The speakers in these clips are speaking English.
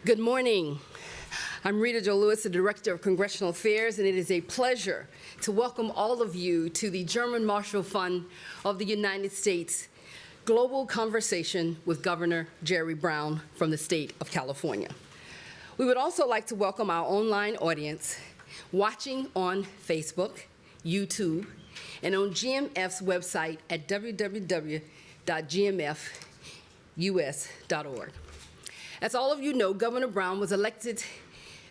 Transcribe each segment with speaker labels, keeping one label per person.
Speaker 1: Good morning. I'm Rita Jo Lewis, the Director of Congressional Affairs, and it is a pleasure to welcome all of you to the German Marshall Fund of the United States Global Conversation with Governor Jerry Brown from the state of California. We would also like to welcome our online audience watching on Facebook, YouTube, and on GMF's website at www.gmfus.org. As all of you know, Governor Brown was elected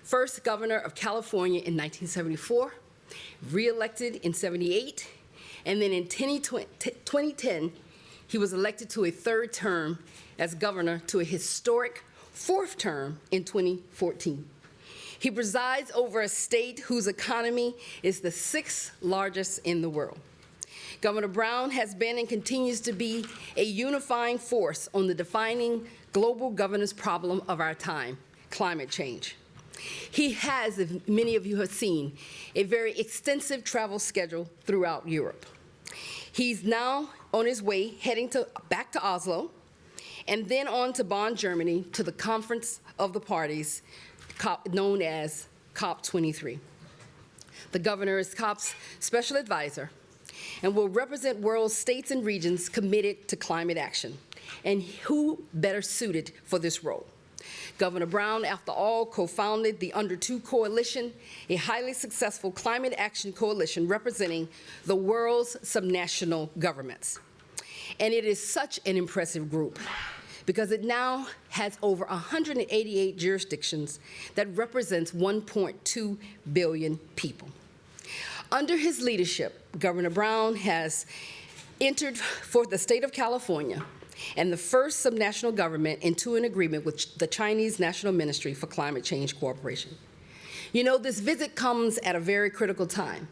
Speaker 1: first governor of California in 1974, re-elected in 78, and then in 2010, he was elected to a third term as governor to a historic fourth term in 2014. He presides over a state whose economy is the sixth largest in the world. Governor Brown has been and continues to be a unifying force on the defining global governance problem of our time, climate change. He has, as many of you have seen, a very extensive travel schedule throughout Europe. He's now on his way heading back to Oslo, and then on to Bonn, Germany, to the Conference of the Parties, known as COP23. The governor is COP's special advisor and will represent world states and regions committed to climate action. And who better suited for this role? Governor Brown, after all, co-founded the Under Two Coalition, a highly successful climate action coalition representing the world's subnational governments. And it is such an impressive group because it now has over 188 jurisdictions that represents 1.2 billion people. Under his leadership, Governor Brown has entered for the state of California and the first subnational government into an agreement with the Chinese National Ministry for Climate Change Cooperation. You know, this visit comes at a very critical time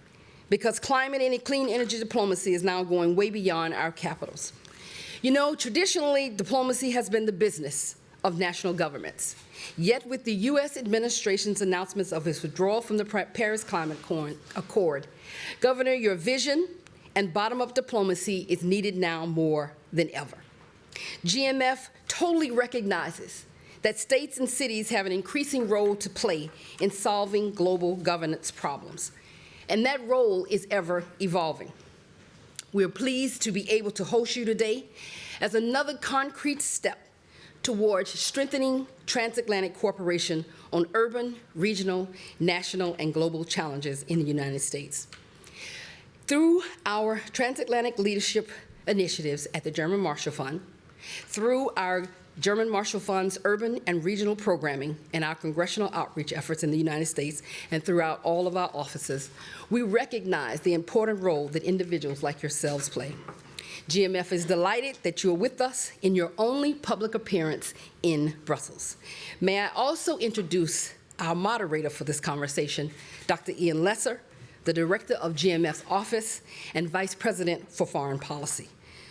Speaker 1: because climate and clean energy diplomacy is now going way beyond our capitals. You know, traditionally, diplomacy has been the business of national governments. Yet with the U.S. administration's announcements of its withdrawal from the Paris Climate Accord, Governor, your vision and bottom-up diplomacy is needed now more than ever. GMF totally recognizes that states and cities have an increasing role to play in solving global governance problems, and that role is ever evolving. We are pleased to be able to host you today as another concrete step towards strengthening transatlantic cooperation on urban, regional, national, and global challenges in the United States. Through our transatlantic leadership initiatives at the German Marshall Fund, through our German Marshall Fund's urban and regional programming and our congressional outreach efforts in the United States and throughout all of our offices, we recognize the important role that individuals like yourselves play. GMF is delighted that you are with us in your only public appearance in Brussels. May I also introduce our moderator for this conversation, Dr. Ian Lesser, the Director of GMF's Office and Vice President for Foreign Policy.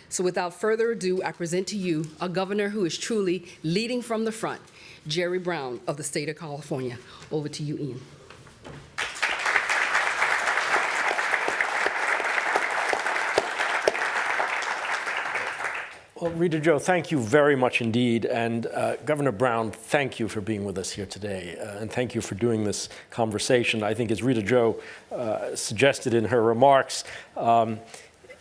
Speaker 1: So without further ado, I present to you a governor who is truly leading from the front, Jerry Brown of the state of California. Over to you, Ian.
Speaker 2: Well, Rita Jo, thank you very much indeed. And Governor Brown, thank you for being with us here today. And thank you for doing this conversation. I think as Rita Jo suggested in her remarks,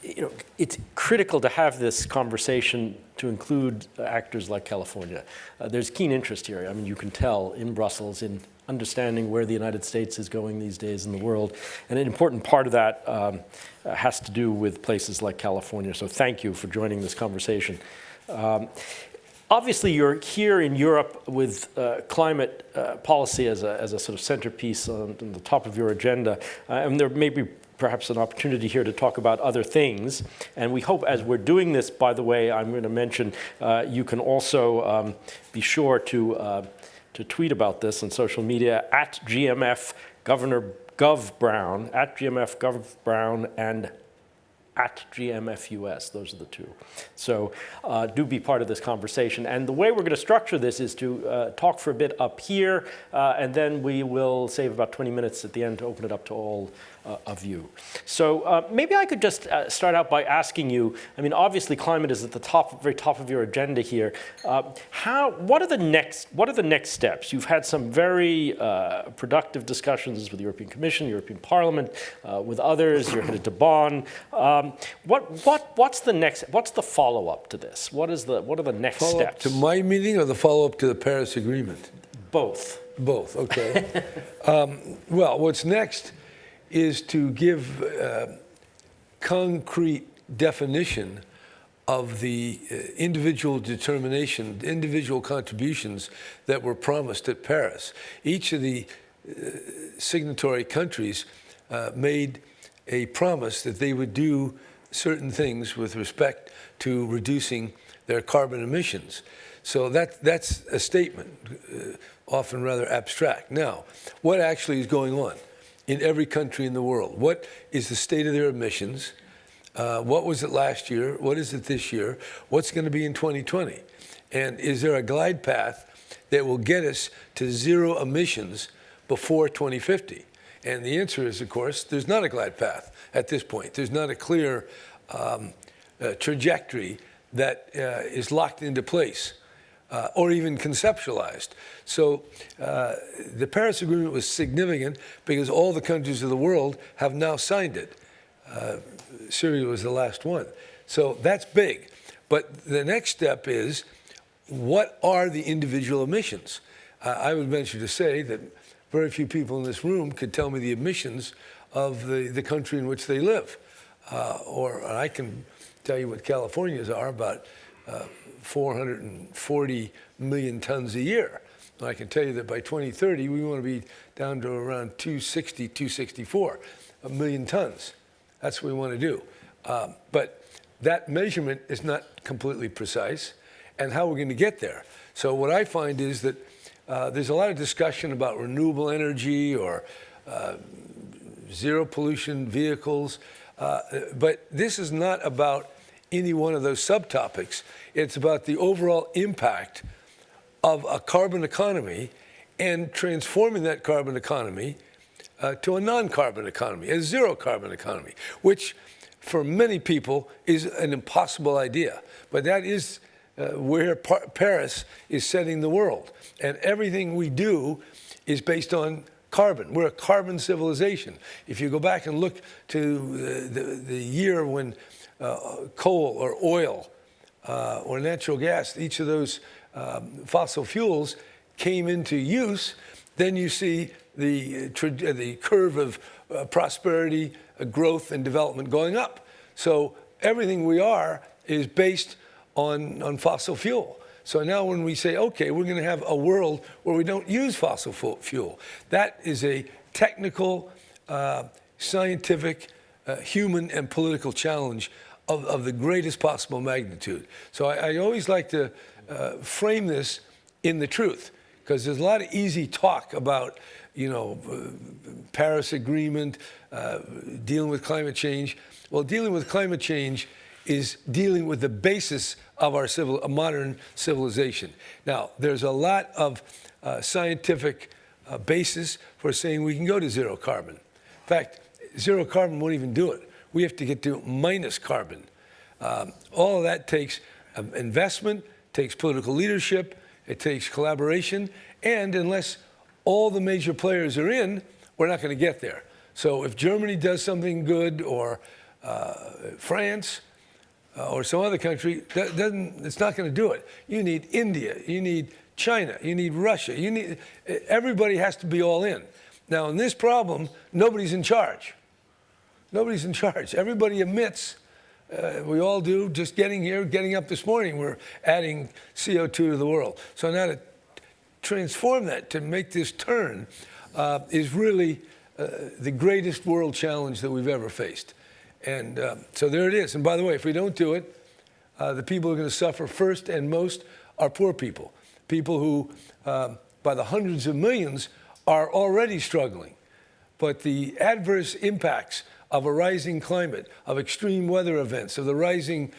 Speaker 2: you know, it's critical to have this conversation to include actors like California. There's keen interest here. I mean, you can tell in Brussels in understanding where the United States is going these days in the world. And an important part of that has to do with places like California. So thank you for joining this conversation. Obviously, you're here in Europe with climate policy as a sort of centerpiece on the top of your agenda. And there may be perhaps an opportunity here to talk about other things. And we hope as we're doing this, by the way, I'm going to mention, you can also be sure to tweet about this on social media at GMF Governor Gov Brown, at GMF Gov Brown, and at GMFUS. Those are the two. So do be part of this conversation. And the way we're going to structure this is to talk for a bit up here, and then we will save about 20 minutes at the end to open it up to all of you. So maybe I could just start out by asking you, I mean, obviously climate is at the very top of your agenda here. What are the next steps? You've had some very productive discussions with the European Commission, European Parliament, with others. You're headed to Bonn. What's the follow-up to this? What are the next steps?
Speaker 3: Follow-up to my meeting or the follow-up to the Paris Agreement?
Speaker 2: Both.
Speaker 3: Both, okay. Well, what's next is to give concrete definition of the individual determination, individual contributions that were promised at Paris. Each of the signatory countries made a promise that they would do certain things with respect to reducing their carbon emissions. So that's a statement, often rather abstract. Now, what actually is going on in every country in the world? What is the state of their emissions? What was it last year? What is it this year? What's going to be in 2020? And is there a glide path that will get us to zero emissions before 2050? And the answer is, of course, there's not a glide path at this point. There's not a clear trajectory that is locked into place or even conceptualized. So the Paris Agreement was significant because all the countries of the world have now signed it. Syria was the last one. So that's big. But the next step is, what are the individual emissions? I would venture to say that very few people in this room could tell me the emissions of the country in which they live. Or I can tell you what California's are, about 440 million tons a year. And I can tell you that by 2030, we want to be down to around 260, 264 million tons. That's what we want to do. But that measurement is not completely precise, and how we're going to get there. So what I find is that there's a lot of discussion about renewable energy or zero pollution vehicles, but this is not about any one of those subtopics. It's about the overall impact of a carbon economy and transforming that carbon economy to a non-carbon economy, a zero carbon economy, which for many people is an impossible idea. But that is where Paris is setting the world. And everything we do is based on carbon. We're a carbon civilization. If you go back and look to the year when coal or oil or natural gas, each of those fossil fuels came into use, then you see the curve of prosperity, growth, and development going up. So everything we are is based on fossil fuel. So now when we say, okay, we're going to have a world where we don't use fossil fuel, that is a technical, scientific, human, and political challenge of the greatest possible magnitude. So I always like to frame this in the truth, because there's a lot of easy talk about, Paris Agreement, dealing with climate change. Well, dealing with climate change is dealing with the basis of our modern civilization. Now, there's a lot of scientific basis for saying we can go to zero carbon. In fact, zero carbon won't even do it. We have to get to minus carbon. All of that takes investment, takes political leadership, it takes collaboration, and unless all the major players are in, we're not going to get there. So if Germany does something good, or France, or some other country, it's not going to do it. You need India, you need China, you need Russia, everybody has to be all in. Now, in this problem, nobody's in charge. Nobody's in charge. Everybody admits, we all do, just getting up this morning, we're adding CO2 to the world. So now to transform that, to make this turn, is really the greatest world challenge that we've ever faced. And so there it is. And by the way, if we don't do it, the people who are going to suffer first and most are poor people. People who, by the hundreds of millions, are already struggling. But the adverse impacts of a rising climate, of extreme weather events, of the rising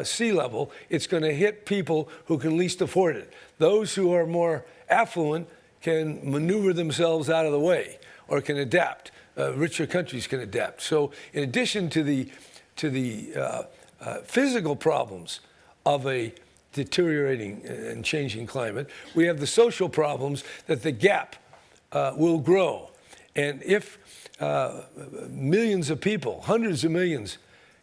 Speaker 3: sea level, it's going to hit people who can least afford it. Those who are more affluent can maneuver themselves out of the way or can adapt. Richer countries can adapt. So in addition to the physical problems of a deteriorating and changing climate, we have the social problems that the gap will grow. And if millions of people, hundreds of millions,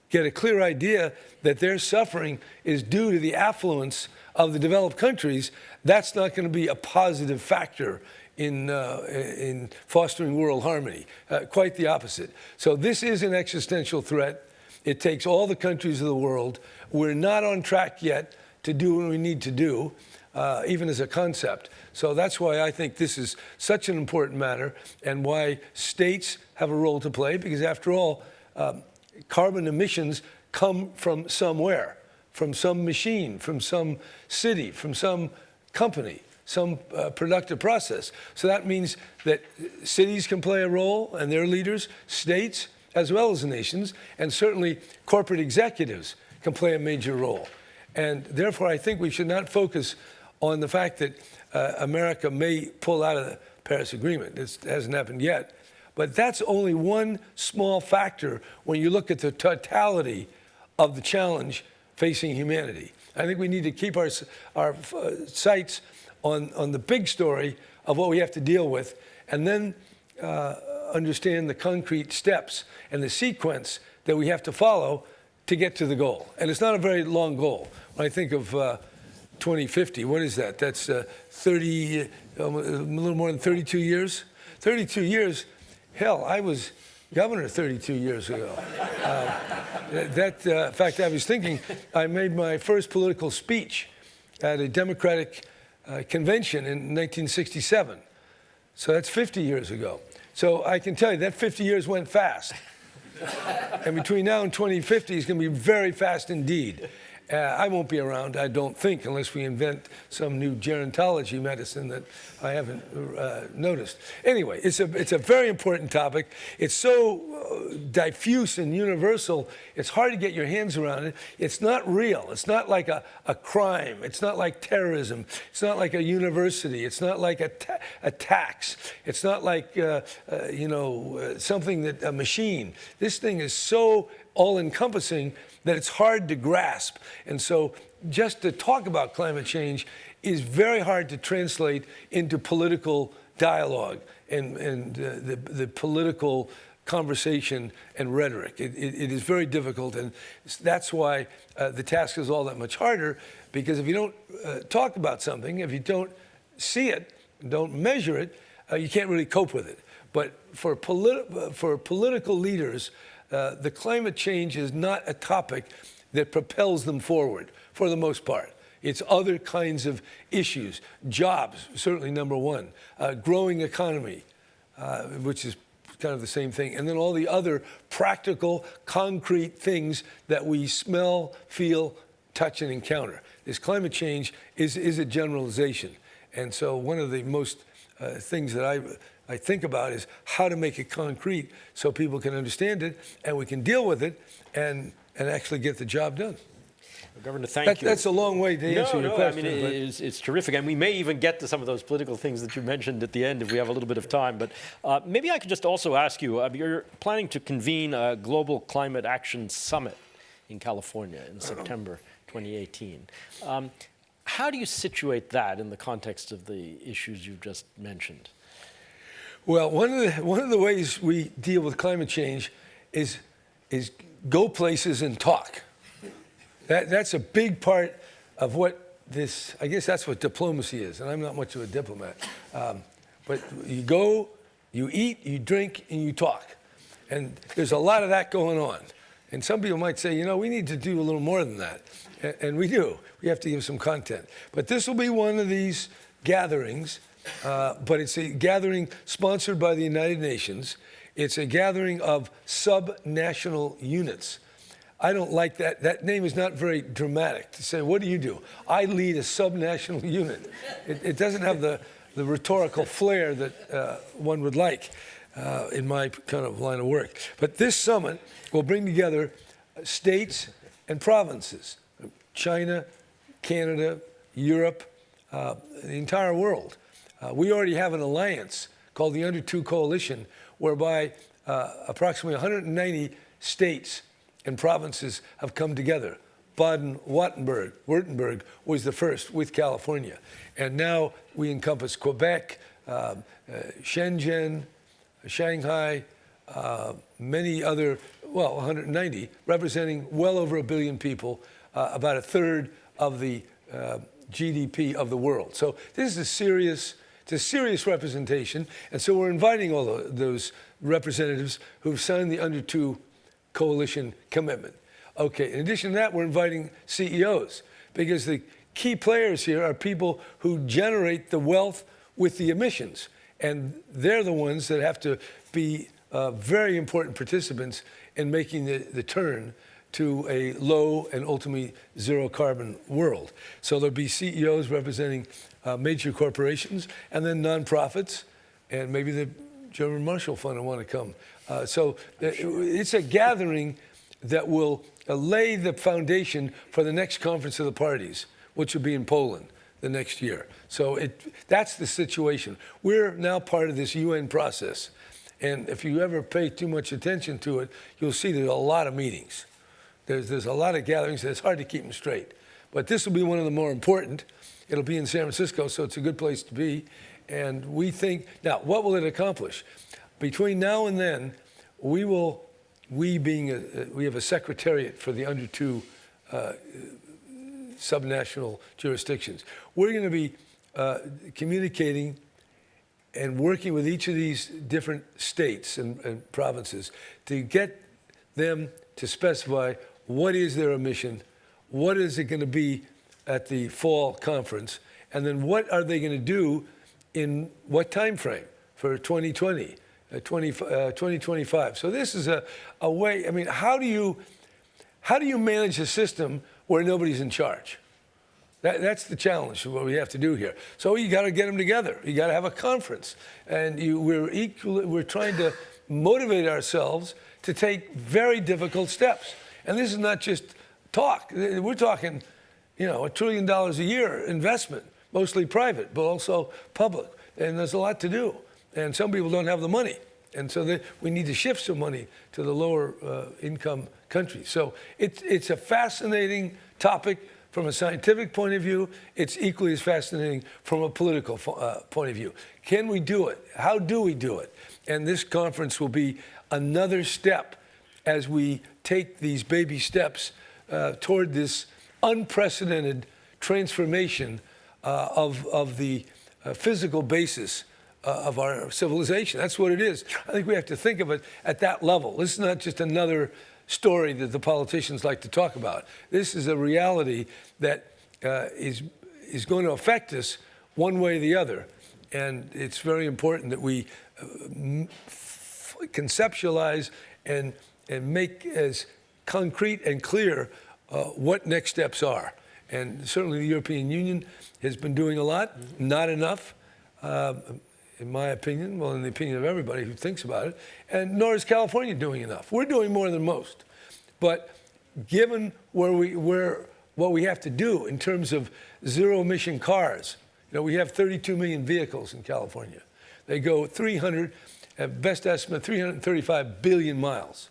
Speaker 3: get a clear idea that their suffering is due to the affluence of the developed countries, that's not going to be a positive factor in fostering world harmony. Quite the opposite. So this is an existential threat. It takes all the countries of the world. We're not on track yet to do what we need to do, even as a concept. So that's why I think this is such an important matter and why states have a role to play, because after all, carbon emissions come from somewhere, from some machine, from some city, from some company, some productive process. So that means that cities can play a role and their leaders, states, as well as nations, and certainly corporate executives can play a major role. And therefore, I think we should not focus on the fact that America may pull out of the Paris Agreement. This hasn't happened yet. But that's only one small factor when you look at the totality of the challenge facing humanity. I think we need to keep our sights on the big story of what we have to deal with, and then understand the concrete steps and the sequence that we have to follow to get to the goal. And it's not a very long goal. When I think of 2050, what is that? That's a little more than 32 years. 32 years. Hell, I was governor 32 years ago. In fact, I was thinking, I made my first political speech at a Democratic convention in 1967. So that's 50 years ago. So I can tell you that 50 years went fast. And between now and 2050 is going to be very fast indeed. I won't be around, I don't think, unless we invent some new gerontology medicine that I haven't noticed. Anyway, it's a very important topic. It's so diffuse and universal, it's hard to get your hands around it. It's not real. It's not like a crime. It's not like terrorism. It's not like a university. It's not like a tax. It's not like, something that, a machine. This thing is so all-encompassing that it's hard to grasp. And so just to talk about climate change is very hard to translate into political dialogue and the political conversation and rhetoric. It is very difficult, and that's why the task is all that much harder, because if you don't talk about something, if you don't see it, don't measure it, you can't really cope with it. But for political leaders, the climate change is not a topic that propels them forward, for the most part. It's other kinds of issues. Jobs, certainly number one. Growing economy, which is kind of the same thing. And then all the other practical, concrete things that we smell, feel, touch, and encounter. This climate change is a generalization. And so one of the most things that I think about is how to make it concrete so people can understand it and we can deal with it and actually get the job done.
Speaker 2: Well, Governor, thank you.
Speaker 3: That's a long way to answer your question.
Speaker 2: I mean, it's terrific. And we may even get to some of those political things that you mentioned at the end if we have a little bit of time. But maybe I could just also ask you, you're planning to convene a Global Climate Action Summit in California in September 2018. How do you situate that in the context of the issues you've just mentioned?
Speaker 3: Well, one of the ways we deal with climate change is go places and talk. That's a big part of what this, I guess that's what diplomacy is, and I'm not much of a diplomat. But you go, you eat, you drink, and you talk. And there's a lot of that going on. And some people might say, we need to do a little more than that. And we do. We have to give some content. But this will be one of these gatherings, but it's a gathering sponsored by the United Nations. It's a gathering of sub-national units. I don't like that. That name is not very dramatic to say, what do you do? I lead a sub-national unit. It doesn't have the rhetorical flair that one would like. in my kind of line of work. But this summit will bring together states and provinces, China, Canada, Europe, the entire world. We already have an alliance called the Under 2 Coalition, whereby approximately 190 states and provinces have come together. Baden-Württemberg was the first with California. And now we encompass Quebec, Shenzhen, Shanghai, many other, 190, representing well over 1 billion people, about a third of the GDP of the world. So this is it's a serious representation. And so we're inviting all those representatives who've signed the Under 2 Coalition commitment. Okay, in addition to that, we're inviting CEOs, because the key players here are people who generate the wealth with the emissions. And they're the ones that have to be very important participants in making the turn to a low and ultimately zero carbon world. So there'll be CEOs representing major corporations, and then nonprofits, and maybe the German Marshall Fund will want to come. So it's a gathering that will lay the foundation for the next Conference of the Parties, which will be in Poland the next year. So that's the situation. We're now part of this UN process. And if you ever pay too much attention to it, you'll see there's a lot of meetings. There's a lot of gatherings, and it's hard to keep them straight. But this will be one of the more important. It'll be in San Francisco, so it's a good place to be. And we think, now, what will it accomplish? Between now and then, we have a secretariat for the Under 2 subnational jurisdictions. We're going to be communicating and working with each of these different states and provinces to get them to specify what is their mission, what is it going to be at the fall conference, and then what are they going to do in what time frame for 2020, 2025. So this is a way, I mean, how do you manage a system where nobody's in charge? That's the challenge of what we have to do here. So you got to get them together. You got to have a conference, and we're trying to motivate ourselves to take very difficult steps. And this is not just talk. We're talking, $1 trillion a year investment, mostly private, but also public. And there's a lot to do. And some people don't have the money. And so we need to shift some money to the lower income countries. So it's a fascinating topic from a scientific point of view. It's equally as fascinating from a political point of view. Can we do it? How do we do it? And this conference will be another step as we take these baby steps toward this unprecedented transformation of the physical basis of our civilization. That's what it is. I think we have to think of it at that level. This is not just another story that the politicians like to talk about. This is a reality that is going to affect us one way or the other. And it's very important that we conceptualize and make as concrete and clear what next steps are. And certainly the European Union has been doing a lot, not enough, in my opinion, well, in the opinion of everybody who thinks about it, and nor is California doing enough. We're doing more than most. But given what we have to do in terms of zero-emission cars, we have 32 million vehicles in California. They go at best estimate, 335 billion miles.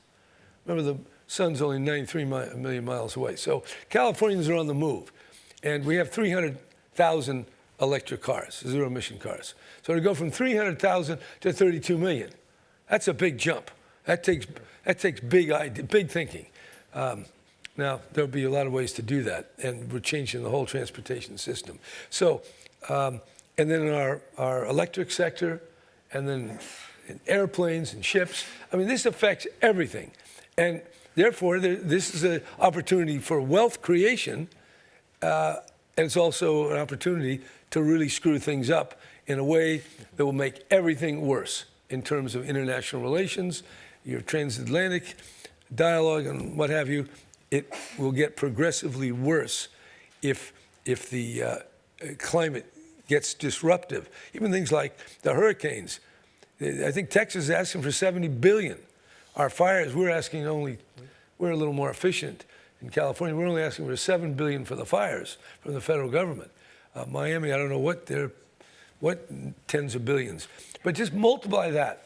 Speaker 3: Remember, the sun's only 93 million miles away. So Californians are on the move. And we have 300,000 electric cars, zero-emission cars. So to go from 300,000 to 32 million, that's a big jump. That takes big thinking. Now, there'll be a lot of ways to do that, and we're changing the whole transportation system. So, and then in our electric sector, and then in airplanes and ships, I mean, this affects everything. And therefore, this is an opportunity for wealth creation, and it's also an opportunity to really screw things up in a way that will make everything worse in terms of international relations, your transatlantic dialogue and what have you. It will get progressively worse if the climate gets disruptive. Even things like the hurricanes. I think Texas is asking for $70 billion. Our fires, we're a little more efficient in California. We're only asking for $7 billion for the fires from the federal government. Miami, I don't know what tens of billions, but just multiply that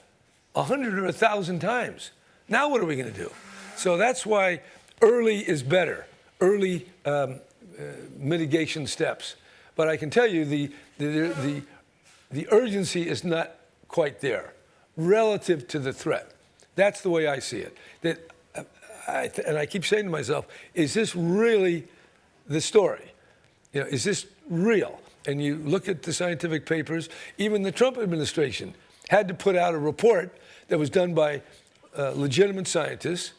Speaker 3: 100 or 1,000 times. Now what are we going to do? So that's why early is better. Early mitigation steps. But I can tell you the urgency is not quite there relative to the threat. That's the way I see it. And I keep saying to myself, is this really the story? Is this real? And you look at the scientific papers, even the Trump administration had to put out a report that was done by legitimate scientists,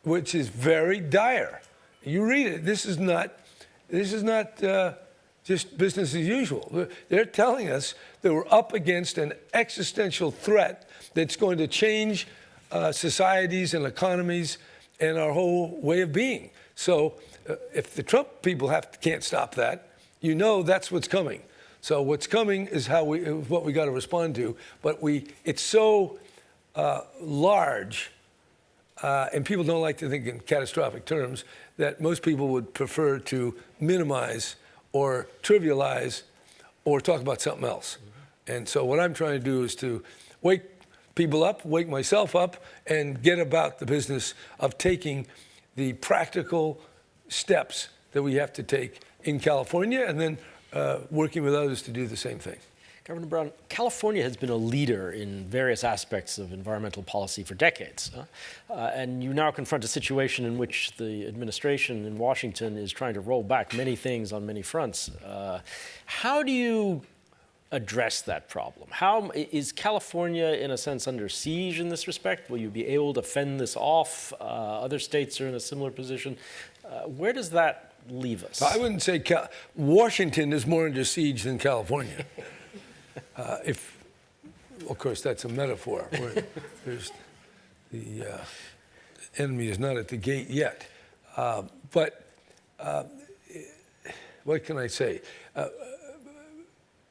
Speaker 3: which is very dire. You read it, this is not just business as usual. They're telling us that we're up against an existential threat that's going to change societies and economies and our whole way of being. So if the Trump people can't stop that, that's what's coming. So what's coming is what we got to respond to. But it's so large, and people don't like to think in catastrophic terms, that most people would prefer to minimize or trivialize or talk about something else. And so what I'm trying to do is to wake people up, wake myself up, and get about the business of taking the practical steps that we have to take in California, and then working with others to do the same thing.
Speaker 2: Governor Brown, California has been a leader in various aspects of environmental policy for decades. And you now confront a situation in which the administration in Washington is trying to roll back many things on many fronts. How do you address that problem? How is California, in a sense, under siege in this respect? Will you be able to fend this off? Other states are in a similar position. Where does that leave us?
Speaker 3: I wouldn't say Washington is more under siege than California. Of course, that's a metaphor. Where the enemy is not at the gate yet. But what can I say?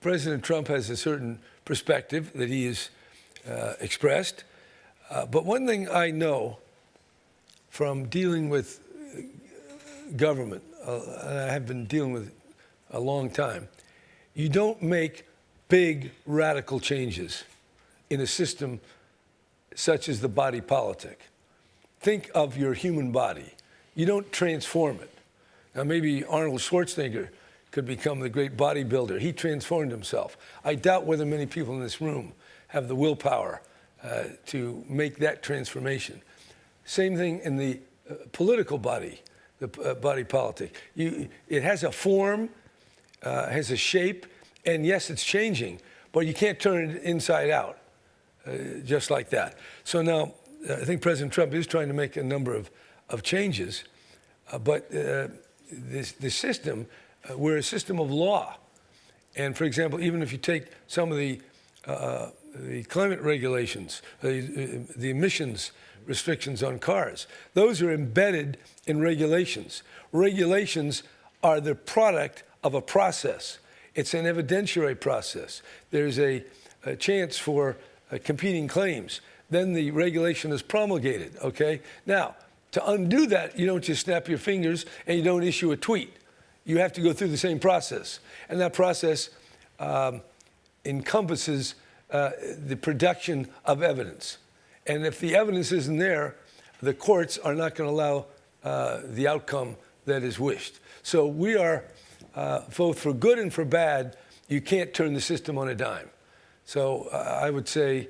Speaker 3: President Trump has a certain perspective that he has expressed. But one thing I know from dealing with government, and I have been dealing with it a long time, you don't make big radical changes in a system such as the body politic. Think of your human body. You don't transform it. Now maybe Arnold Schwarzenegger could become the great bodybuilder. He transformed himself. I doubt whether many people in this room have the willpower to make that transformation. Same thing in the political body, the body politic. It has a form, has a shape, and yes, it's changing, but you can't turn it inside out just like that. So now, I think President Trump is trying to make a number of changes, but this system, we're a system of law. And for example, even if you take some of the climate regulations, the emissions restrictions on cars, those are embedded in regulations. Regulations are the product of a process. It's an evidentiary process. There's a chance for competing claims. Then the regulation is promulgated, okay? Now, to undo that, you don't just snap your fingers and you don't issue a tweet. You have to go through the same process. And that process encompasses the production of evidence. And if the evidence isn't there, the courts are not going to allow the outcome that is wished. So we are, both for good and for bad, you can't turn the system on a dime. So I would say,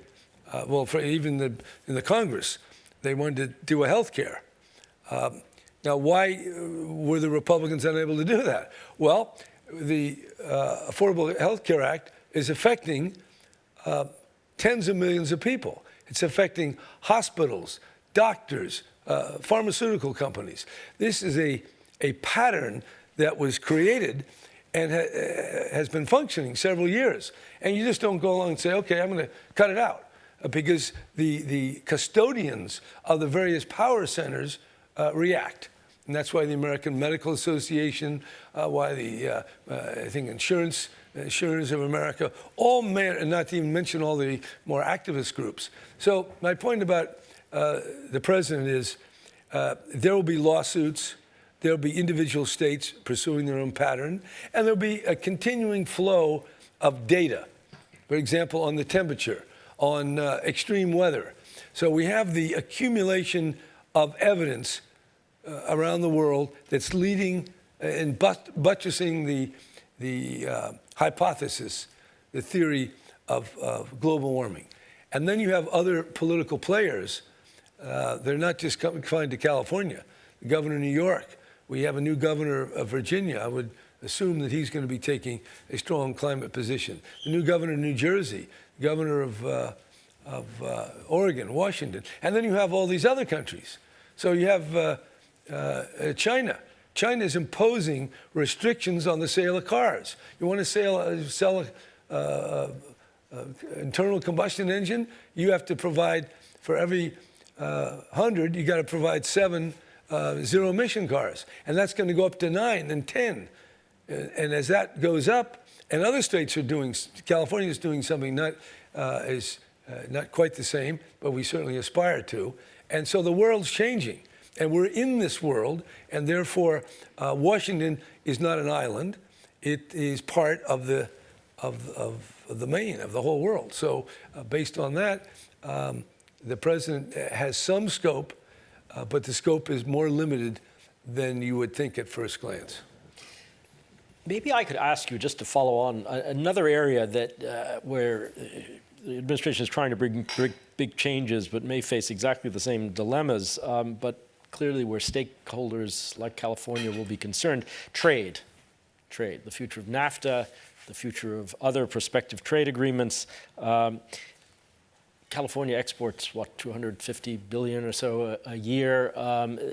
Speaker 3: well, for even in the Congress, they wanted to do a health care. Now, why were the Republicans unable to do that? Well, the Affordable Health Care Act is affecting tens of millions of people. It's affecting hospitals, doctors, pharmaceutical companies. This is a pattern that was created and has been functioning several years. And you just don't go along and say, okay, I'm going to cut it out. Because the custodians of the various power centers react. And that's why the American Medical Association, why the, I think, insurance Insurers of America, all and not to even mention all the more activist groups. So my point about the president is there will be lawsuits, there will be individual states pursuing their own pattern, and there will be a continuing flow of data, for example, on the temperature, on extreme weather. So we have the accumulation of evidence around the world that's leading and buttressing the hypothesis, the theory of global warming. And then you have other political players. They're not just confined to California. The governor of New York, we have a new governor of Virginia. I would assume that he's going to be taking a strong climate position. The new governor of New Jersey, governor of Oregon, Washington. And then you have all these other countries. So you have China. China is imposing restrictions on the sale of cars. You want to sell an internal combustion engine, you have to provide, for every 100, you got to provide 7 zero-emission cars. And that's going to go up to 9 and 10. And as that goes up, and other states are doing, California is doing something not quite the same, but we certainly aspire to. And so the world's changing. And we're in this world, and therefore Washington is not an island. It is part of the main, of the whole world. So based on that, the president has some scope, but the scope is more limited than you would think at first glance.
Speaker 2: Maybe I could ask you, just to follow on, another area that where the administration is trying to bring big changes, but may face exactly the same dilemmas, but clearly where stakeholders like California will be concerned: trade, the future of NAFTA, the future of other prospective trade agreements. California exports, what, 250 billion or so a year,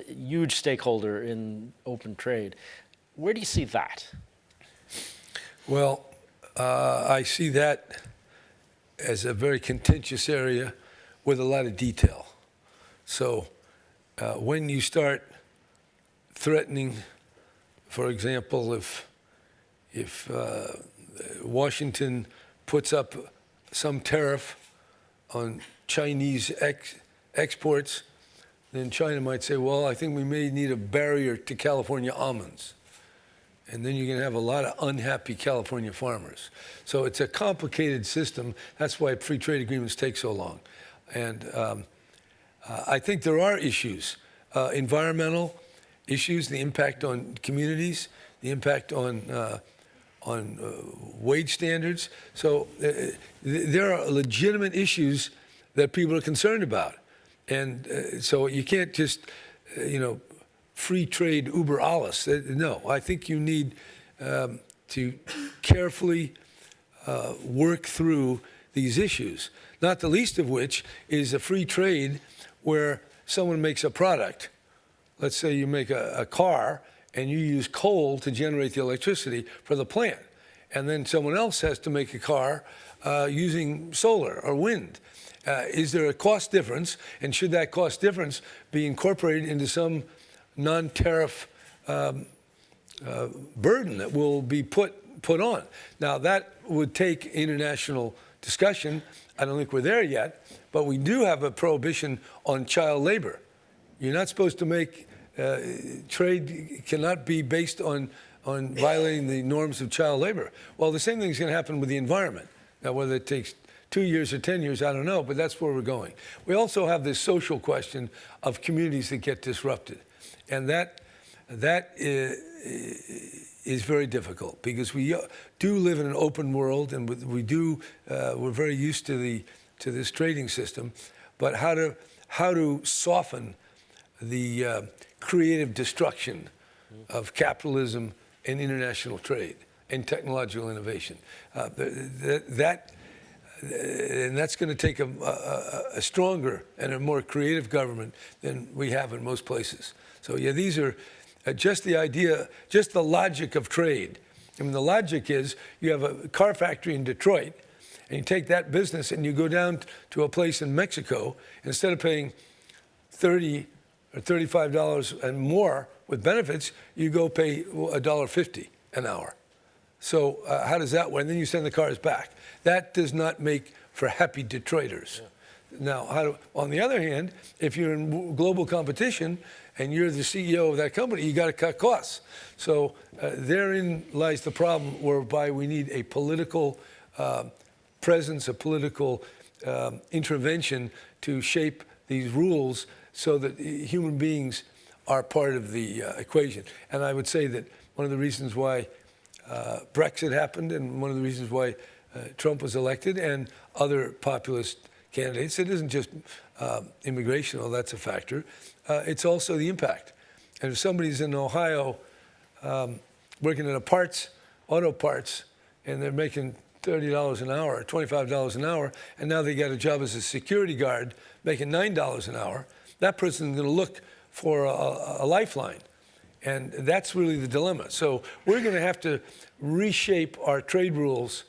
Speaker 2: huge stakeholder in open trade. Where do you see that?
Speaker 3: Well, I see that as a very contentious area with a lot of detail. So when you start threatening, for example, if Washington puts up some tariff on Chinese exports, then China might say, well, I think we may need a barrier to California almonds. And then you're going to have a lot of unhappy California farmers. So it's a complicated system. That's why free trade agreements take so long. And I think there are issues, environmental issues, the impact on communities, the impact on wage standards. So there are legitimate issues that people are concerned about. And so you can't just, free trade uber alles. No, I think you need to carefully work through these issues, not the least of which is a free trade where someone makes a product. Let's say you make a car and you use coal to generate the electricity for the plant. And then someone else has to make a car using solar or wind. Is there a cost difference? And should that cost difference be incorporated into some non-tariff burden that will be put on? Now, that would take international discussion. I don't think we're there yet, but we do have a prohibition on child labor. You're not supposed to make trade cannot be based on violating the norms of child labor. Well, the same thing is going to happen with the environment. Now, whether it takes 2 years or 10 years, I don't know, but that's where we're going. We also have this social question of communities that get disrupted. And that is very difficult because we do live in an open world, and we're very used to this trading system. But how to soften the creative destruction of capitalism and international trade and technological innovation. And that's going to take a stronger and a more creative government than we have in most places. So yeah, these are just the idea, just the logic of trade. I mean, the logic is you have a car factory in Detroit, and you take that business and you go down to a place in Mexico, and instead of paying $30 or $35 and more with benefits, you go pay $1.50 an hour. So how does that work? And then you send the cars back. That does not make for happy Detroiters. Now, on the other hand, if you're in global competition and you're the CEO of that company, you got to cut costs. So therein lies the problem whereby we need a political presence, a political intervention to shape these rules so that human beings are part of the equation. And I would say that one of the reasons why Brexit happened and one of the reasons why Trump was elected and other populist candidates, it isn't just immigration, although that's a factor. It's also the impact. And if somebody's in Ohio working in auto parts, and they're making $30 an hour, or $25 an hour, and now they got a job as a security guard making $9 an hour, that person's going to look for a lifeline. And that's really the dilemma. So we're going to have to reshape our trade rules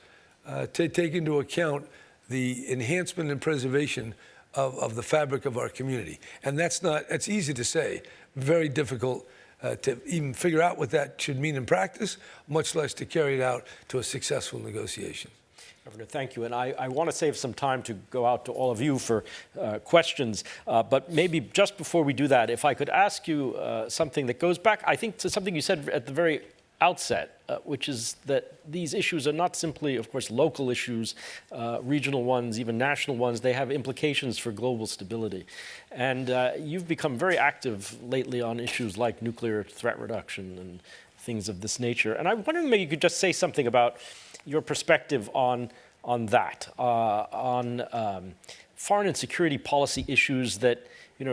Speaker 3: to take into account the enhancement and preservation of the fabric of our community. And that's easy to say, very difficult to even figure out what that should mean in practice, much less to carry it out to a successful negotiation.
Speaker 2: Governor, thank you. And I want to save some time to go out to all of you for questions. But maybe just before we do that, if I could ask you something that goes back, I think, to something you said at the very outset, which is that these issues are not simply, of course, local issues, regional ones, even national ones. They have implications for global stability. And you've become very active lately on issues like nuclear threat reduction and things of this nature. And I'm wondering maybe you could just say something about your perspective on that, on foreign and security policy issues that,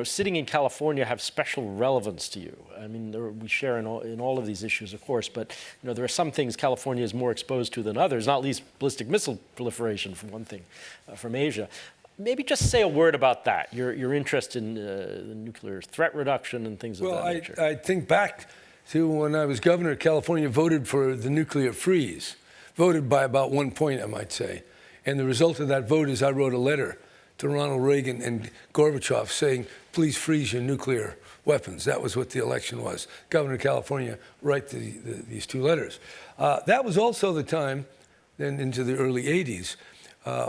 Speaker 2: sitting in California have special relevance to you. I mean, we share in all of these issues, of course, but there are some things California is more exposed to than others, not least ballistic missile proliferation, for one thing, from Asia. Maybe just say a word about that, your interest in the nuclear threat reduction and things of that nature.
Speaker 3: Well, I think back to when I was governor, California voted for the nuclear freeze. Voted by about 1 point, I might say. And the result of that vote is I wrote a letter to Ronald Reagan and Gorbachev saying, please freeze your nuclear weapons. That was what the election was. Governor of California wrote these 2 letters. That was also the time, then into the early 80s,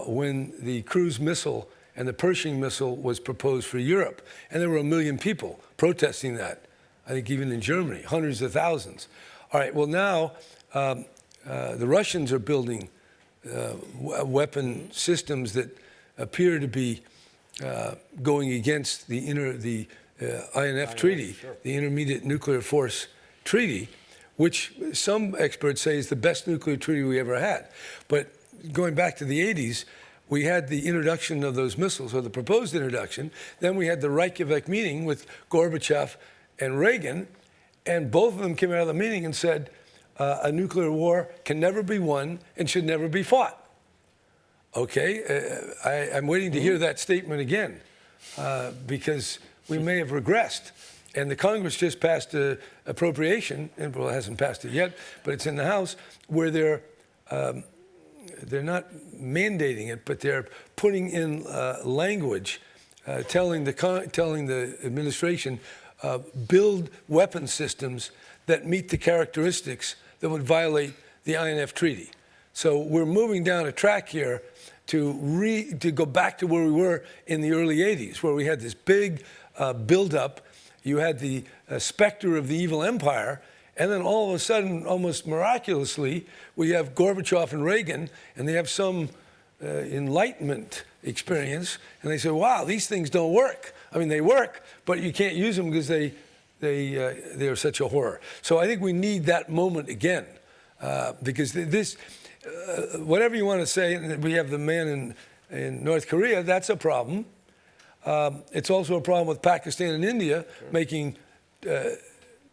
Speaker 3: when the cruise missile and the Pershing missile was proposed for Europe. And there were 1 million people protesting that. I think even in Germany, hundreds of thousands. All right, well now, the Russians are building weapon systems that appear to be going against the INF Treaty, sure. The Intermediate Nuclear Force Treaty, which some experts say is the best nuclear treaty we ever had. But going back to the 80s, we had the introduction of those missiles, or the proposed introduction. Then we had the Reykjavik meeting with Gorbachev and Reagan, and both of them came out of the meeting and said, a nuclear war can never be won and should never be fought. Okay, I'm waiting to hear that statement again because we may have regressed. And the Congress just passed an appropriation, and well, it hasn't passed it yet, but it's in the House, where they're not mandating it, but they're putting in language telling the administration build weapon systems that meet the characteristics that would violate the INF Treaty. So we're moving down a track here to go back to where we were in the early 80s, where we had this big buildup. You had the specter of the evil empire, and then all of a sudden, almost miraculously, we have Gorbachev and Reagan, and they have some Enlightenment experience, and they say, wow, these things don't work. I mean, they work, but you can't use them because they are such a horror. So I think we need that moment again, because this, whatever you want to say, and we have the man in North Korea, that's a problem. It's also a problem with Pakistan and India making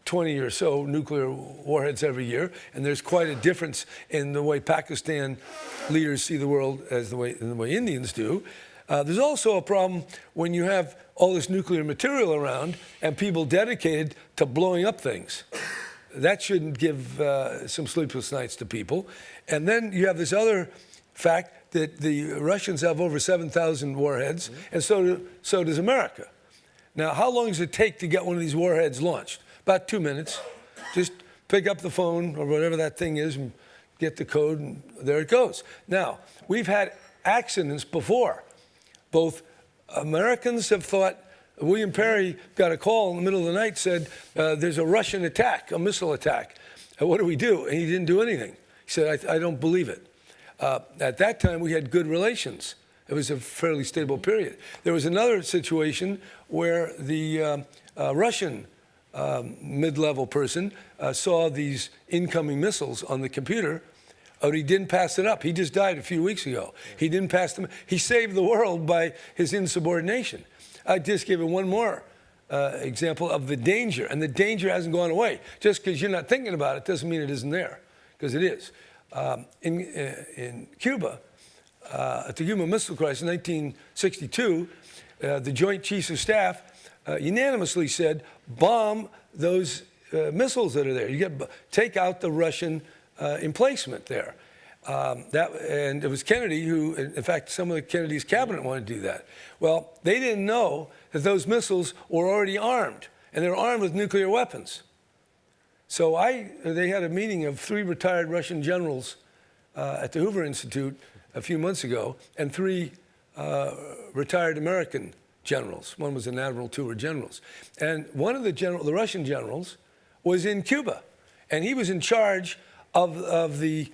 Speaker 3: 20 or so nuclear warheads every year, and there's quite a difference in the way Pakistan leaders see the world as the way Indians do. There's also a problem when you have all this nuclear material around and people dedicated to blowing up things. That shouldn't give some sleepless nights to people. And then you have this other fact that the Russians have over 7,000 warheads, and so does America. Now, how long does it take to get one of these warheads launched? About 2 minutes. Just pick up the phone or whatever that thing is and get the code, and there it goes. Now, we've had accidents before. Both Americans have thought, William Perry got a call in the middle of the night, said, there's a Russian attack, a missile attack. What do we do? And he didn't do anything. He said, I don't believe it. At that time, we had good relations. It was a fairly stable period. There was another situation where the Russian mid-level person saw these incoming missiles on the computer, but he didn't pass it up. He just died a few weeks ago. He didn't pass them. He saved the world by his insubordination. I just give you one more example of the danger, and the danger hasn't gone away. Just because you're not thinking about it doesn't mean it isn't there, because it is. In Cuba, at the Cuban Missile Crisis in 1962, the Joint Chiefs of Staff unanimously said, bomb those missiles that are there. Take out the Russian emplacement there. And it was Kennedy who, in fact, some of Kennedy's cabinet wanted to do that. Well, they didn't know that those missiles were already armed, and they were armed with nuclear weapons. So they had a meeting of 3 retired Russian generals at the Hoover Institute a few months ago, and 3 retired American generals. One was an admiral, 2 were generals. And one of the Russian generals was in Cuba, and he was in charge of the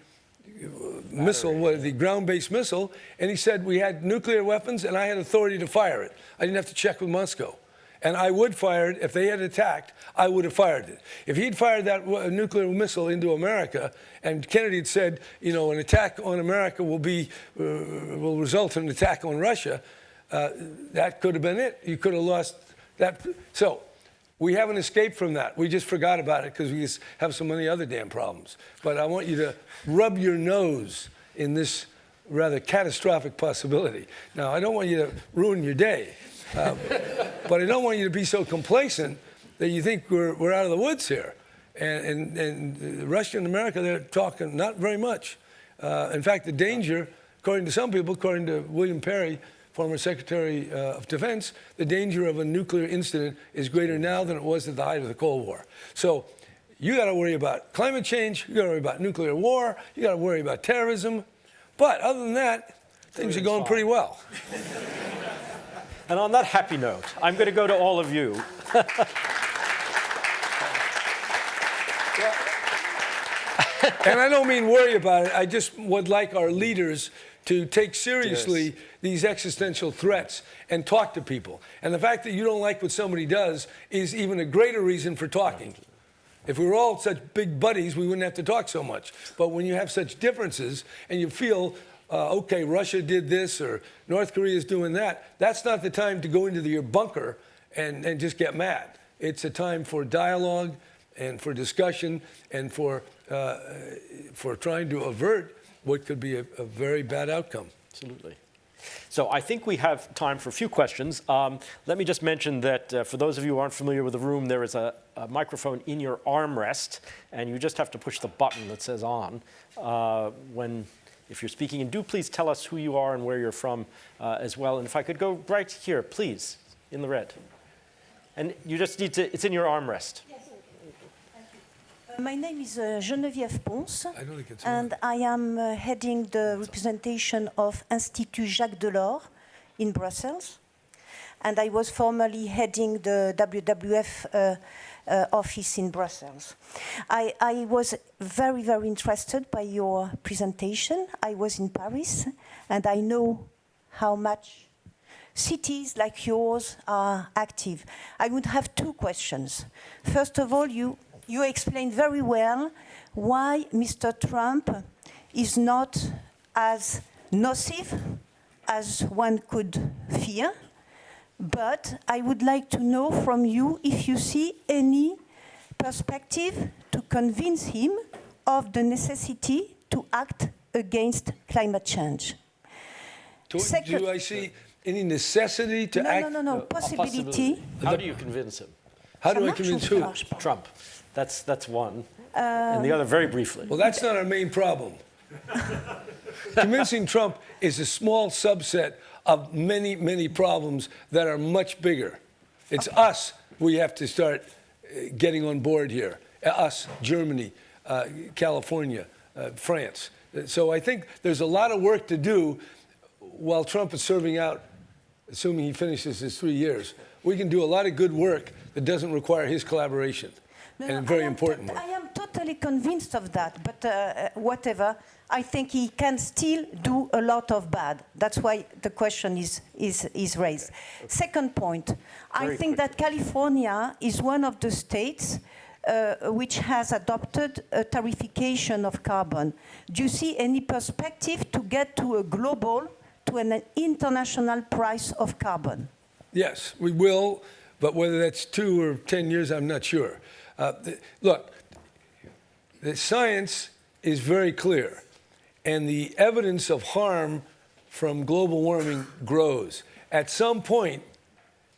Speaker 3: missile, the ground-based missile, and he said we had nuclear weapons and I had authority to fire it. I didn't have to check with Moscow. And I would fire it. If they had attacked, I would have fired it. If he'd fired that nuclear missile into America, and Kennedy had said, you know, an attack on America will result in an attack on Russia, that could have been it. You could have lost that. So we haven't escaped from that. We just forgot about it because we just have so many other damn problems. But I want you to rub your nose in this rather catastrophic possibility. Now, I don't want you to ruin your day. But I don't want you to be so complacent that you think we're out of the woods here. And Russia and America, they're talking not very much. In fact, the danger, according to some people, according to William Perry, former Secretary of Defense, the danger of a nuclear incident is greater now than it was at the height of the Cold War. So you got to worry about climate change, you got to worry about nuclear war, you got to worry about terrorism. But other than that, things are going pretty well.
Speaker 2: And on that happy note, I'm going to go to all of you.
Speaker 3: And I don't mean worry about it. I just would like our leaders to take seriously these existential threats and talk to people. And the fact that you don't like what somebody does is even a greater reason for talking. If we were all such big buddies, we wouldn't have to talk so much. But when you have such differences and you feel, okay, Russia did this or North Korea is doing that, that's not the time to go into your bunker and just get mad. It's a time for dialogue and for discussion and for trying to avert what could be a very bad outcome.
Speaker 2: Absolutely. So I think we have time for a few questions. Let me just mention that for those of you who aren't familiar with the room, there is a microphone in your armrest, and you just have to push the button that says on if you're speaking. And do please tell us who you are and where you're from as well. And if I could go right here, please, in the red. And you just need to, it's in your armrest.
Speaker 4: Yes. My name is Geneviève Pons, and
Speaker 3: on.
Speaker 4: I am heading the representation of Institut Jacques Delors in Brussels. And I was formerly heading the WWF office in Brussels. I was very, very interested by your presentation. I was in Paris, and I know how much cities like yours are active. I would have 2 questions. First of all, you explained very well why Mr. Trump is not as nocive as one could fear. But I would like to know from you if you see any perspective to convince him of the necessity to act against climate change.
Speaker 3: Do I see any necessity to act?
Speaker 4: No, possibility.
Speaker 2: How do you convince him?
Speaker 3: How do I convince who?
Speaker 2: Trump. That's one. And the other, very briefly.
Speaker 3: Well, that's not our main problem. Convincing Trump is a small subset of many, many problems that are much bigger. It's us we have to start getting on board here. Us, Germany, California, France. So I think there's a lot of work to do while Trump is serving out, assuming he finishes his 3 years. We can do a lot of good work that doesn't require his collaboration, and very important work.
Speaker 4: I am totally convinced of that, but whatever, I think he can still do a lot of bad. That's why the question is raised. Okay. Second point, I think that California is one of the states which has adopted a tariffication of carbon. Do you see any perspective to get to a global, to an international price of carbon?
Speaker 3: Yes, we will, but whether that's 2 or 10 years, I'm not sure. Look, the science is very clear, and the evidence of harm from global warming grows. At some point,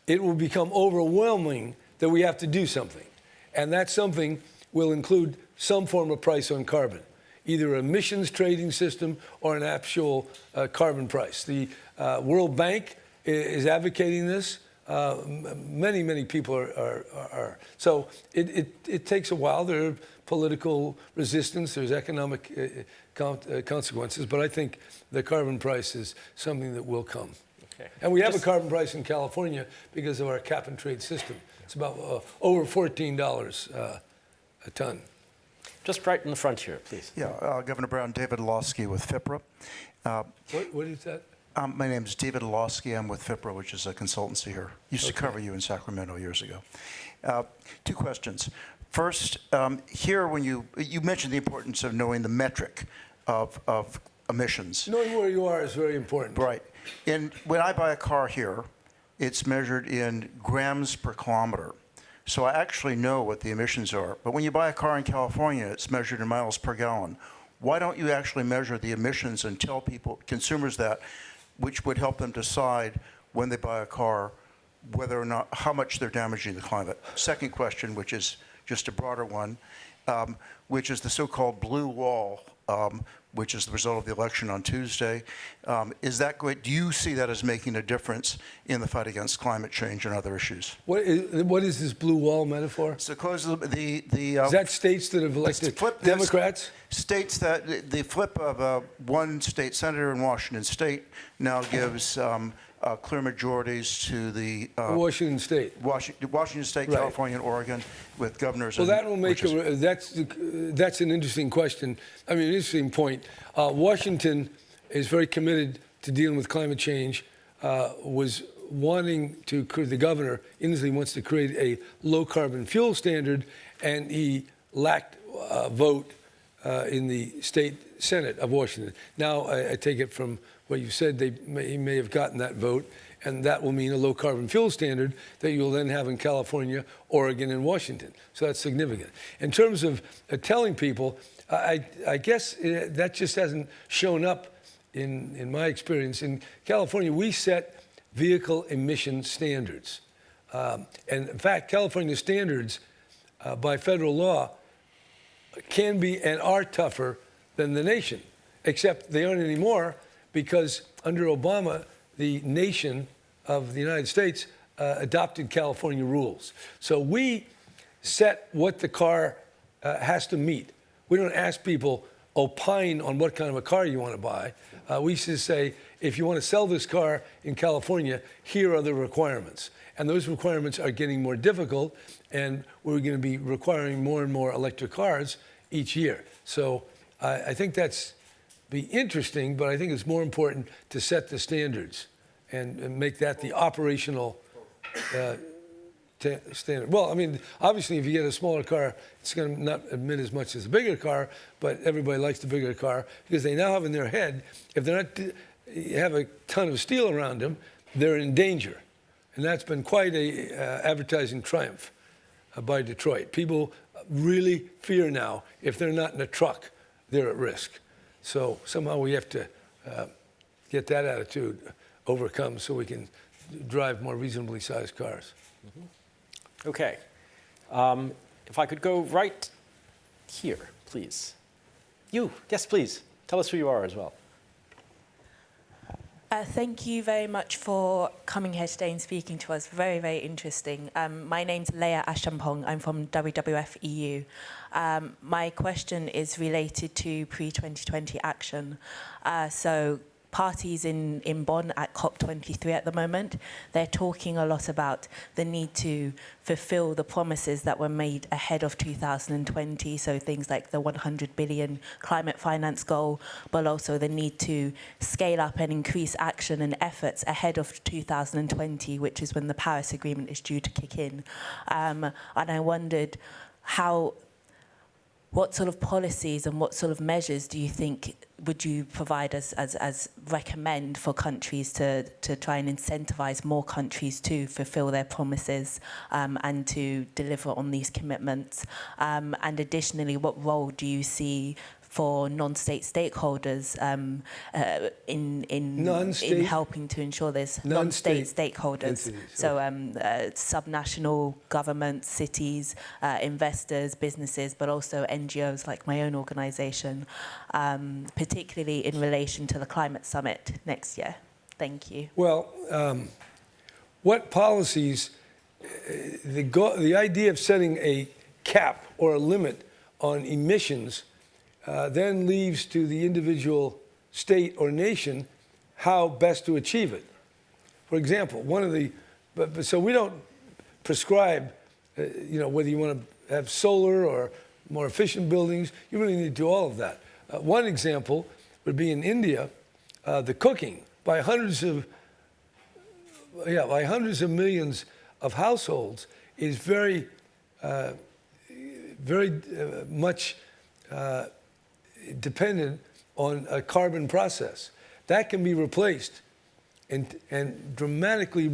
Speaker 3: it will become overwhelming that we have to do something. And that something will include some form of price on carbon, either an emissions trading system or an actual carbon price. The World Bank is advocating this. Many people are. So it takes a while. There are political resistance. There's economic consequences. But I think the carbon price is something that will come. Okay. And we have a carbon price in California because of our cap and trade system. It's about over $14 a ton.
Speaker 2: Just right in the front here, please.
Speaker 5: Yeah, Governor Brown, David Losky with FIPRA.
Speaker 3: What is that?
Speaker 5: My name is David Losky. I'm with FIPRA, which is a consultancy here. Used to cover you in Sacramento years ago. 2 questions. First, here when you mentioned the importance of knowing the metric of emissions.
Speaker 3: Knowing where you are is very important.
Speaker 5: Right. And when I buy a car here, it's measured in grams per kilometer. So I actually know what the emissions are. But when you buy a car in California, it's measured in miles per gallon. Why don't you actually measure the emissions and tell people, consumers that, which would help them decide when they buy a car whether or not, how much they're damaging the climate? Second question, which is just a broader one, which is the so-called blue wall, which is the result of the election on Tuesday. Is that great? Do you see that as making a difference in the fight against climate change and other issues?
Speaker 3: What is this blue wall metaphor?
Speaker 5: So close the
Speaker 3: Is that states that have elected Democrats?
Speaker 5: States that the flip of one state senator in Washington State now gives clear majorities to the
Speaker 3: Washington State.
Speaker 5: Washington State,
Speaker 3: Right.
Speaker 5: California, and Oregon with governors.
Speaker 3: Well, that will make that's an interesting question. I mean, an interesting point. Washington is very committed to dealing with climate change. Was wanting to, the governor, Inslee, wants to create a low carbon fuel standard, and he lacked a vote in the state Senate of Washington. Now, I take it from what you said, he may have gotten that vote, and that will mean a low carbon fuel standard that you'll then have in California, Oregon, and Washington. So that's significant. In terms of telling people, I guess that just hasn't shown up in my experience. In California, we set vehicle emission standards. And in fact, California standards by federal law can be and are tougher than the nation, except they aren't anymore because under Obama, the nation of the United States adopted California rules. So we set what the car has to meet. We don't ask people opine on what kind of a car you want to buy. We just say, if you want to sell this car in California, here are the requirements. And those requirements are getting more difficult, and we're going to be requiring more and more electric cars each year. So I think that's be interesting, but I think it's more important to set the standards and make that the operational standard. Well, I mean, obviously, if you get a smaller car, it's going to not emit as much as a bigger car, but everybody likes the bigger car because they now have in their head, if they're not have a ton of steel around them, they're in danger. And that's been quite a advertising triumph by Detroit. People really fear now, if they're not in a truck, they're at risk. So somehow we have to get that attitude overcome so we can drive more reasonably sized cars.
Speaker 2: Mm-hmm. Okay. If I could go right here, please. You, yes, please. Tell us who you are as well.
Speaker 6: Thank you very much for coming here today and speaking to us. Very, very interesting. My name's Leah Ashampong. I'm from WWF EU. My question is related to pre-2020 action. So parties in Bonn at COP23 at the moment, they're talking a lot about the need to fulfill the promises that were made ahead of 2020, so things like the 100 billion climate finance goal, but also the need to scale up and increase action and efforts ahead of 2020, which is when the Paris Agreement is due to kick in. And I wondered what sort of policies and what sort of measures do you think would you provide as recommend for countries to try and incentivize more countries to fulfill their promises and to deliver on these commitments? And additionally, what role do you see for non-state stakeholders in helping to ensure this? Non-state stakeholders, entities, so subnational governments, cities, investors, businesses, but also NGOs like my own organisation, particularly in relation to the climate summit next year. Thank you.
Speaker 3: Well, what policies, the idea of setting a cap or a limit on emissions then leaves to the individual state or nation how best to achieve it. For example, so we don't prescribe, whether you want to have solar or more efficient buildings. You really need to do all of that. One example would be in India, the cooking by hundreds of millions of households is very much dependent on a carbon process. That can be replaced and dramatically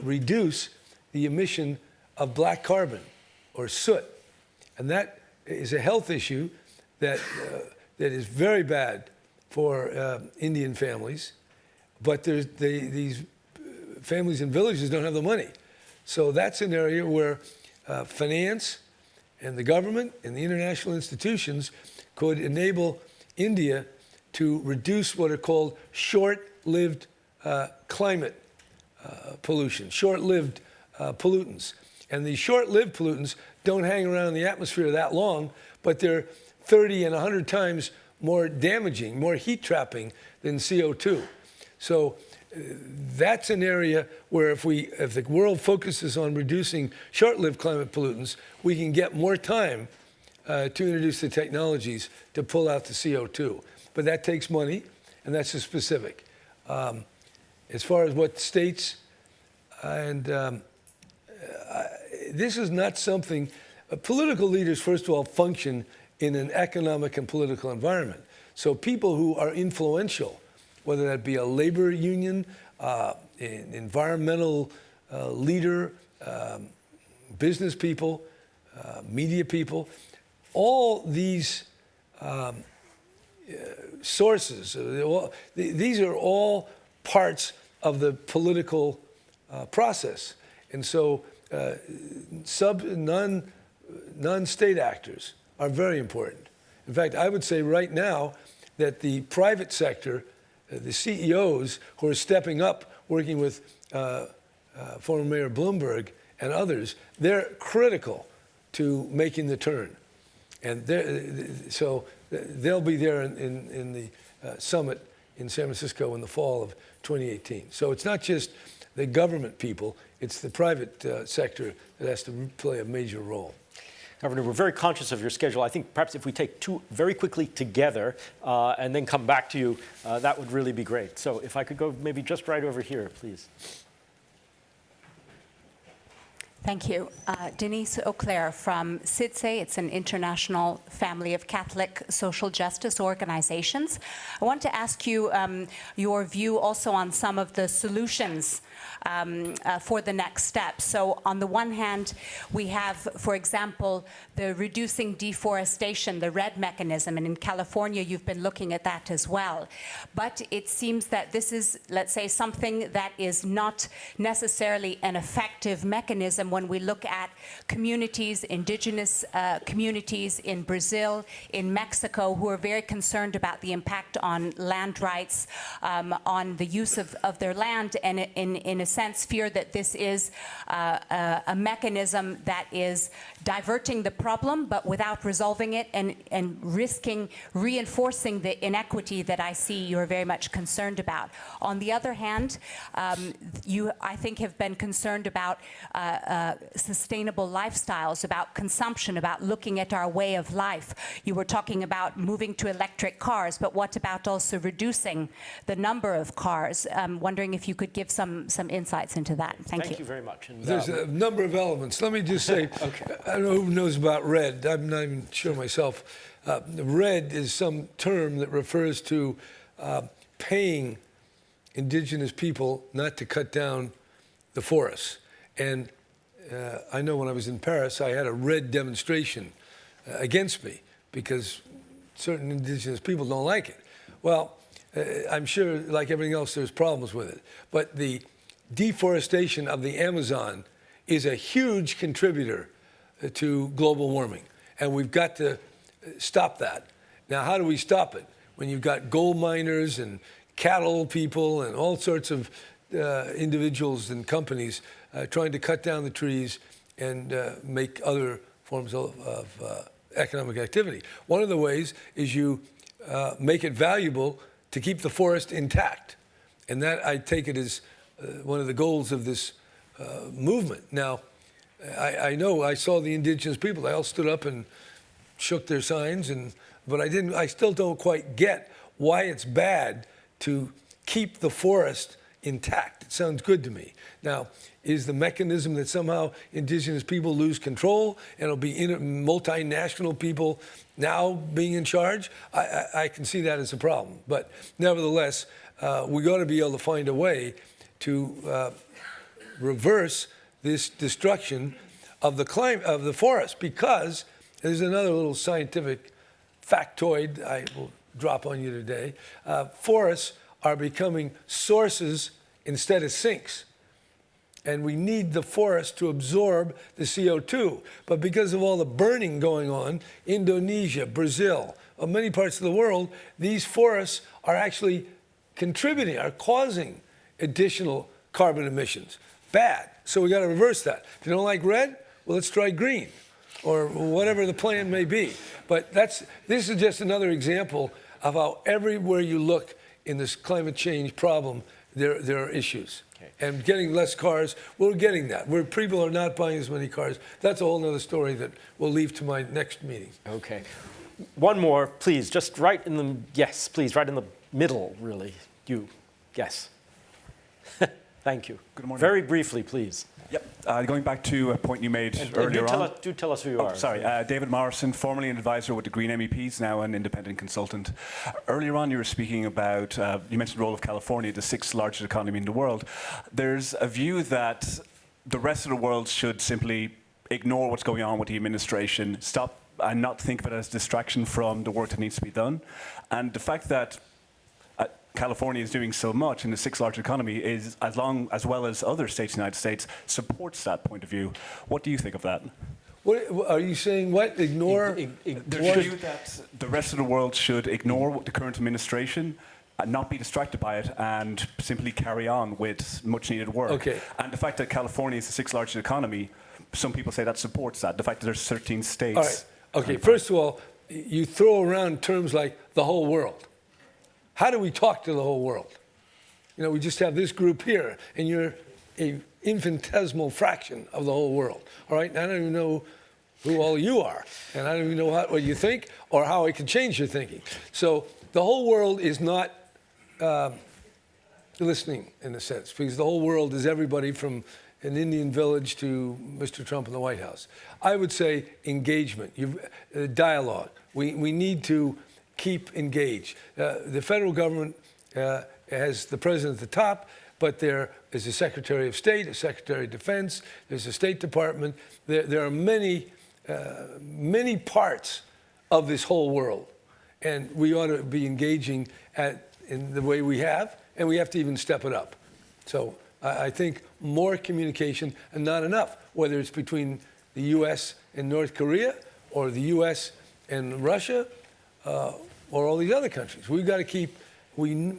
Speaker 3: reduce the emission of black carbon or soot. And that is a health issue that is very bad for Indian families. But these families in villages don't have the money. So that's an area where finance and the government and the international institutions could enable India to reduce what are called short-lived climate pollution, short-lived pollutants. And these short-lived pollutants don't hang around in the atmosphere that long, but they're 30 and 100 times more damaging, more heat-trapping than CO2. So that's an area where if the world focuses on reducing short-lived climate pollutants, we can get more time to introduce the technologies to pull out the CO2. But that takes money, and that's a specific. As far as what states, and this is not something, political leaders, first of all, function in an economic and political environment. So people who are influential, whether that be a labor union, an environmental leader, business people, media people, all these sources, these are all parts of the political process. And so non-state actors are very important. In fact, I would say right now that the private sector, the CEOs who are stepping up, working with former Mayor Bloomberg and others, they're critical to making the turn. And so they'll be there in the summit in San Francisco in the fall of 2018. So it's not just the government people, it's the private sector that has to play a major role.
Speaker 2: Governor, we're very conscious of your schedule. I think perhaps if we take two very quickly together and then come back to you, that would really be great. So if I could go maybe just right over here, please.
Speaker 7: Thank you. Denise Auclair from CIDSE. It's an international family of Catholic social justice organizations. I want to ask you your view also on some of the solutions for the next step. So on the one hand, we have, for example, the reducing deforestation, the REDD mechanism, and in California, you've been looking at that as well. But it seems that this is, let's say, something that is not necessarily an effective mechanism when we look at communities, indigenous communities in Brazil, in Mexico, who are very concerned about the impact on land rights, on the use of their land, and in a sense fear that this is a mechanism that is diverting the problem but without resolving it, and risking reinforcing the inequity that I see you're very much concerned about. On the other hand, you, I think, have been concerned about sustainable lifestyles, about consumption, about looking at our way of life. You were talking about moving to electric cars, but what about also reducing the number of cars? I'm wondering if you could give some insights into that. Thank you
Speaker 2: very much. And,
Speaker 3: There's a number of elements. Let me just say, I don't know who knows about REDD. I'm not even sure myself. REDD is some term that refers to paying indigenous people not to cut down the forests. And I know when I was in Paris, I had a REDD demonstration against me because certain indigenous people don't like it. Well, I'm sure, like everything else, there's problems with it. But the deforestation of the Amazon is a huge contributor to global warming. And we've got to stop that. Now, how do we stop it? When you've got gold miners and cattle people and all sorts of individuals and companies trying to cut down the trees and make other forms of economic activity. One of the ways is you make it valuable to keep the forest intact. And that, I take it, as one of the goals of this movement. Now, I know I saw the indigenous people. They all stood up and shook their signs, but I still don't quite get why it's bad to keep the forest intact. It sounds good to me. Now, is the mechanism that somehow indigenous people lose control and it'll be multinational people now being in charge? I can see that as a problem. But nevertheless, we got to be able to find a way to reverse this destruction of the forest, because there's another little scientific factoid I will drop on you today. Forests are becoming sources instead of sinks. And we need the forest to absorb the CO2. But because of all the burning going on, Indonesia, Brazil, many parts of the world, these forests are actually contributing, are causing additional carbon emissions. Bad. So we got to reverse that. If you don't like red, well, let's try green, or whatever the plan may be. But this is just another example of how everywhere you look in this climate change problem, there are issues. Okay. And getting less cars, we're getting that. Where people are not buying as many cars, that's a whole other story that we'll leave to my next meeting.
Speaker 2: Okay. One more, please, just right in the, yes, please, right in the middle, really. You, yes. Thank you.
Speaker 8: Good morning.
Speaker 2: Very briefly, please.
Speaker 8: Yep. Going back to a point you made earlier on.
Speaker 2: Do tell us who you are.
Speaker 8: Sorry, David Morrison, formerly an advisor with the Green MEPs, now an independent consultant. Earlier on, you were speaking about, you mentioned the role of California, the sixth largest economy in the world. There's a view that the rest of the world should simply ignore what's going on with the administration, stop and not think of it as distraction from the work that needs to be done. And the fact that California is doing so much in the sixth largest economy is, as well as other states in the United States, supports that point of view. What do you think of that?
Speaker 3: What are you saying? What? Ignore?
Speaker 8: There's a view that the rest of the world should ignore the current administration, not be distracted by it, and simply carry on with much needed work.
Speaker 3: Okay.
Speaker 8: And the fact that California is the sixth largest economy, some people say that supports that. The fact that there's 13 states.
Speaker 3: All right. Okay. First of all, you throw around terms like the whole world. How do we talk to the whole world? You know, we just have this group here, and you're an infinitesimal fraction of the whole world. All right? And I don't even know who all you are, and I don't even know what you think or how I can change your thinking. So the whole world is not listening, in a sense, because the whole world is everybody from an Indian village to Mr. Trump in the White House. I would say engagement, dialogue. We need to keep engaged. The federal government has the president at the top, but there is a Secretary of State, a Secretary of Defense, there's a State Department. There are many parts of this whole world, and we ought to be engaging in the way we have, and we have to even step it up. So I think more communication and not enough, whether it's between the U.S. and North Korea or the U.S. and Russia or all these other countries. We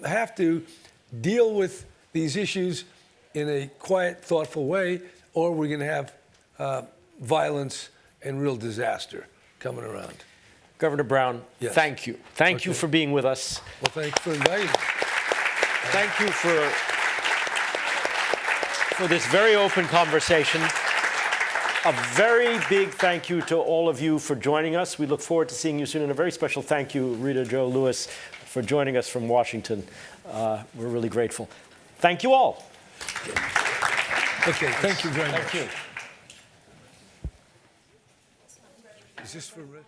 Speaker 3: have to deal with these issues in a quiet, thoughtful way, or we're going to have violence and real disaster coming around.
Speaker 2: Governor Brown,
Speaker 3: Yes.
Speaker 2: thank you. Thank you
Speaker 3: Okay.
Speaker 2: for being with us.
Speaker 3: Well, thanks for inviting me.
Speaker 2: Thank you for this very open conversation. A very big thank you to all of you for joining us. We look forward to seeing you soon. And a very special thank you, Rita Jo Lewis, for joining us from Washington. We're really grateful. Thank you all.
Speaker 3: Okay, thank you very much.
Speaker 2: Thank you.
Speaker 3: Is this for Rich?